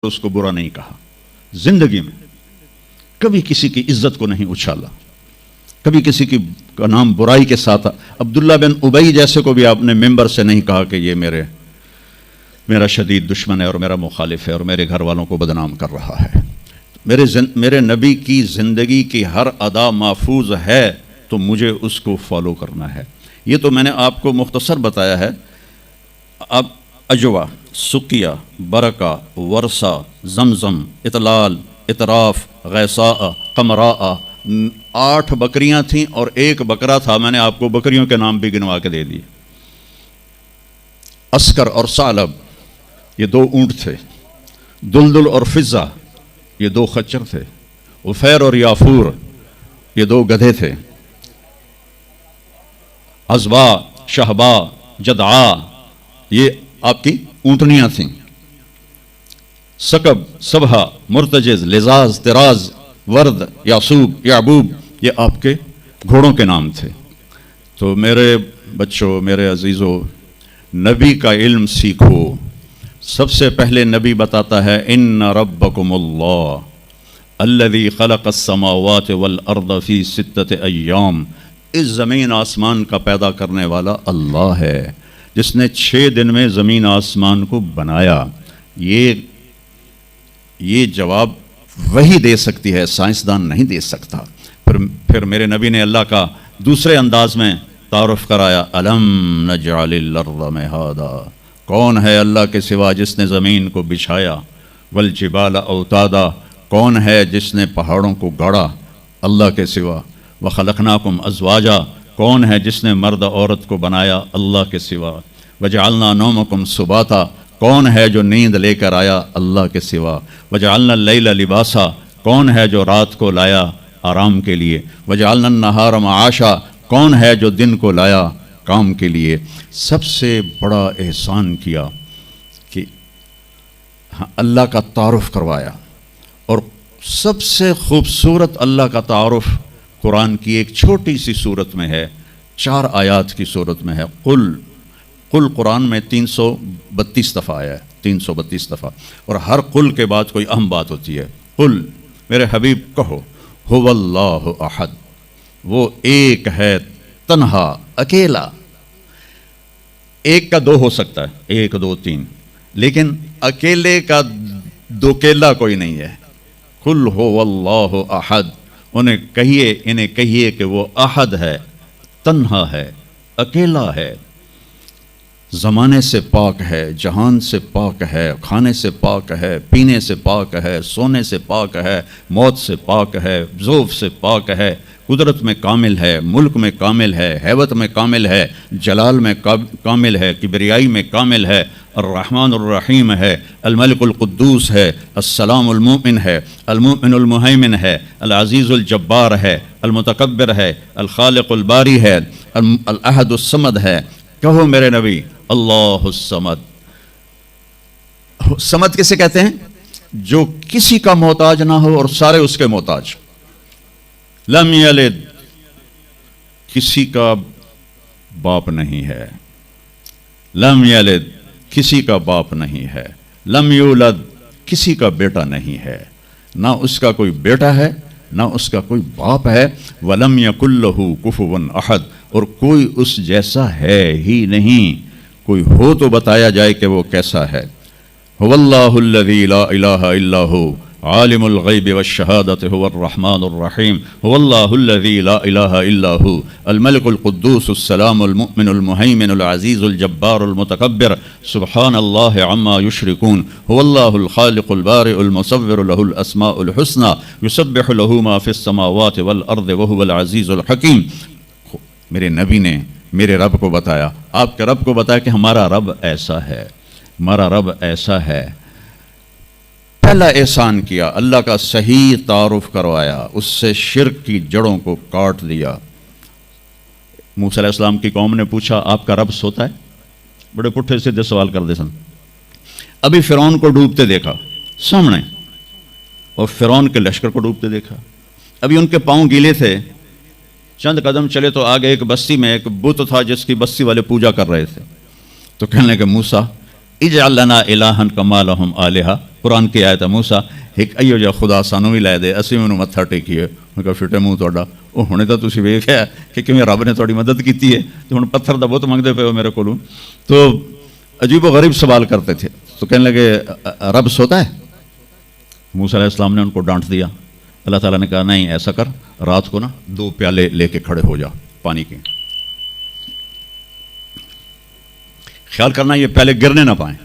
اس کو برا نہیں کہا، زندگی میں کبھی کسی کی عزت کو نہیں اچھالا، کبھی کسی کی کا نام برائی کے ساتھ. عبداللہ بن ابی جیسے کو بھی آپ نے ممبر سے نہیں کہا کہ یہ میرا شدید دشمن ہے اور میرا مخالف ہے اور میرے گھر والوں کو بدنام کر رہا ہے. میرے نبی کی زندگی کی ہر ادا محفوظ ہے تو مجھے اس کو فالو کرنا ہے. یہ تو میں نے آپ کو مختصر بتایا ہے. اب اجوا، سقیہ، برکہ، ورثہ، زمزم، اطلال، اطراف، غیثاء، قمراء، 8 بکریاں تھیں اور 1 بکرا تھا. میں نے آپ کو بکریوں کے نام بھی گنوا کے دے دیے. عسکر اور ثعلب یہ 2 اونٹ تھے. دلدل اور فضہ یہ 2 خچر تھے. عفیر اور یافور یہ 2 گدھے تھے. عزبا، شہبا، جدعا یہ آپ کی اونٹنیاں تھیں. سکب، سبہا، مرتجز، لزاز، تراز، ورد، یاسوب، یعبوب یہ آپ کے گھوڑوں کے نام تھے. تو میرے بچوں، میرے عزیزوں، نبی کا علم سیکھو. سب سے پہلے نبی بتاتا ہے ان ربکم اللہ الذی خلق السماوات والارض فی 6 ایام. اس زمین آسمان کا پیدا کرنے والا اللہ ہے جس نے 6 دن میں زمین آسمان کو بنایا. یہ جواب وہی دے سکتی ہے، سائنسدان نہیں دے سکتا. پھر میرے نبی نے اللہ کا دوسرے انداز میں تعارف کرایا. الم نجعل الارض مہادا، کون ہے اللہ کے سوا جس نے زمین کو بچھایا. والجبال اوتادا، کون ہے جس نے پہاڑوں کو گاڑا اللہ کے سوا. وخلقناکم ازواجا، کون ہے جس نے مرد عورت کو بنایا اللہ کے سوا. وجعلنا نومکم سباتا، کون ہے جو نیند لے کر آیا اللہ کے سوا. وجعلنا اللیل لباسا، کون ہے جو رات کو لایا آرام کے لیے. وجعلنا النہار معاشا، کون ہے جو دن کو لایا کام کے لیے. سب سے بڑا احسان کیا کہ اللہ کا تعارف کروایا. اور سب سے خوبصورت اللہ کا تعارف قرآن کی ایک چھوٹی سی صورت میں ہے، 4 آیات کی صورت میں ہے. قل قرآن میں 332 دفعہ آیا ہے، 332 دفعہ. اور ہر قل کے بعد کوئی اہم بات ہوتی ہے. قل، میرے حبیب کہو، هو اللہ احد، وہ ایک ہے، تنہا، اکیلا. 1 کا 2 ہو سکتا ہے، 1 2 3، لیکن اکیلے کا 2 کیلا کوئی نہیں ہے. قل هو اللہ احد، انہیں کہیے کہ وہ احد ہے، تنہا ہے، اکیلا ہے، زمانے سے پاک ہے، جہان سے پاک ہے، کھانے سے پاک ہے، پینے سے پاک ہے، سونے سے پاک ہے، موت سے پاک ہے، ذوف سے پاک ہے، قدرت میں کامل ہے، ملک میں کامل ہے، ہیبت میں کامل ہے، جلال میں کامل ہے، کبریائی میں کامل ہے، الرحمن الرحیم ہے، الملک القدوس ہے، السلام المؤمن ہے، المؤمن المہیمن ہے، العزیز الجبار ہے، المتکبر ہے، الخالق الباری ہے، الاحد الصمد ہے. کہو میرے نبی، اللہ الصمد. صمد کسے کہتے ہیں؟ جو کسی کا محتاج نہ ہو اور سارے اس کے محتاج. لم یلد، کسی کا باپ نہیں ہے. لم یلد، کسی کا باپ نہیں ہے. لم یولد، کسی کا بیٹا نہیں ہے، نہ اس کا کوئی بیٹا ہے نہ اس کا کوئی باپ ہے. ولم یکن لہ کفوا احد، اور کوئی اس جیسا ہے ہی نہیں. کوئی ہو تو بتایا جائے کہ وہ کیسا ہے. هو اللہ الذی لا الہ الا هو عالم الغیب والشہادۃ هو الرحمن الرحیم. هو اللہ الذی لا الہ الا هو الملک القدوس السلام المؤمن المہیمن العزیز الجبار المتکبر سبحان اللہ عما یشرکون. هو اللہ الخالق البارئ المصور له الاسماء الحسنى یسبح له ما فی السماوات والارض وهو العزیز الحکیم. میرے نبی نے میرے رب کو بتایا، آپ کے رب کو بتایا کہ ہمارا رب ایسا ہے، ہمارا رب ایسا ہے. پہلا احسان کیا، اللہ کا صحیح تعارف کروایا، اس سے شرک کی جڑوں کو کاٹ دیا. موسیٰ علیہ السلام کی قوم نے پوچھا آپ کا رب سوتا ہے؟ بڑے پٹھے سیدھے سوال کر دے سن. ابھی فرعون کو ڈوبتے دیکھا سامنے، اور فرعون کے لشکر کو ڈوبتے دیکھا. ابھی ان کے پاؤں گیلے تھے، چند قدم چلے تو آگے ایک بستی میں ایک بت تھا جس کی بستی والے پوجا کر رہے تھے. تو کہنے لگے موسیٰ اجعل لنا الہا کما لہم آلہہ، قرآن کی آیت ہے موسیٰ ایک ایو جا خدا سانوں بھی لے دے اسی میں متھا ٹیکیے انہوں نے کہا فٹے منہ تہاڈا وہ ہونے تو تسی ویکھیا کہ کیویں رب نے تہاڈی مدد کیتی ہے تو ہن پتھر دا بت منگدے پئے ہو میرے کولوں. تو عجیب و غریب سوال کرتے تھے. تو کہنے لگے رب سوتا ہے؟ موسیٰ علیہ السلام نے ان کو ڈانٹ دیا. اللہ تعالیٰ نے کہا نہیں ایسا کر رات کو نا 2 پیالے لے کے کھڑے ہو جا پانی کے, خیال کرنا یہ پیالے گرنے نہ پائیں.